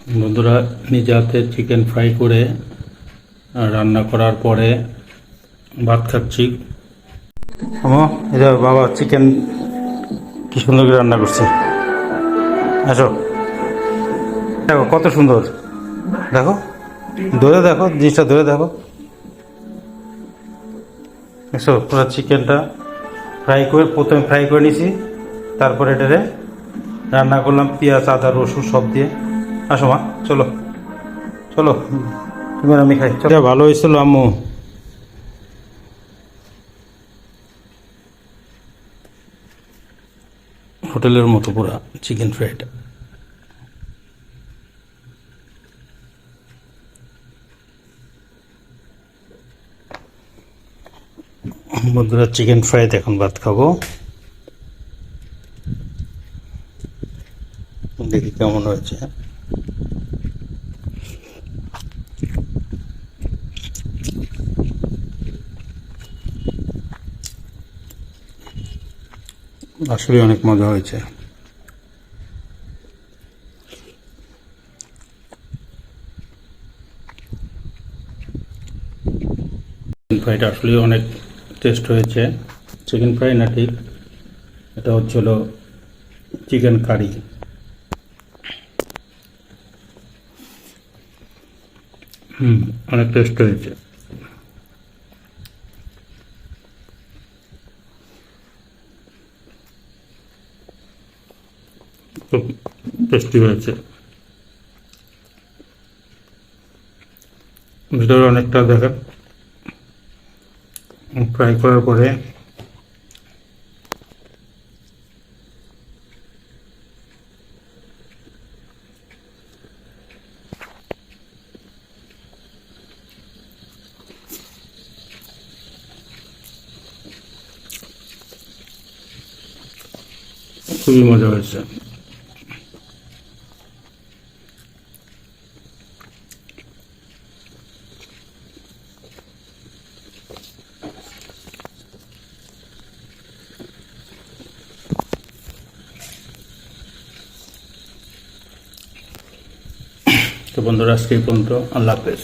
বন্ধুরা, নিজে হাতে চিকেন ফ্রাই করে রান্না করার পরে ভাত খাচ্ছি। এটা বাবা চিকেন কি সুন্দর করে রান্না করছে। আসো, দেখো কত সুন্দর, দেখো ধরে দেখো, জিনিসটা ধরে দেখো। এসো, পুরো চিকেনটা ফ্রাই করে প্রথমে ফ্রাই করে নিছি, তারপরে এটারে রান্না করলাম পেঁয়াজ আদা রসুন সব দিয়ে। আসো মা, চলো চলো, তুমি আমি খাই। চলো, ভালো হয়েছিল আম্মু। হোটেলের মতো পুরা চিকেন ফ্রাইটা। বন্ধুরা, চিকেন ফ্রাই এখন ভাত খাবো, দেখি কেমন হয়েছে। আসলে অনেক মজা হয়েছে। চিকেন ফ্রাইটা আসলে অনেক টেস্ট হয়েছে। চিকেন ফ্রাই না, ঠিক এটা হচ্ছিল চিকেন কারি। অনেক টেস্ট হয়েছে। খুব টেস্টি হয়েছে। ভিতরে অনেকটা দেখেন ফ্রাই করার পরে খুবই মজা হয়েছে। তো বন্ধুরা, আজকে এই পর্যন্ত। আল্লাহ হাফেজ।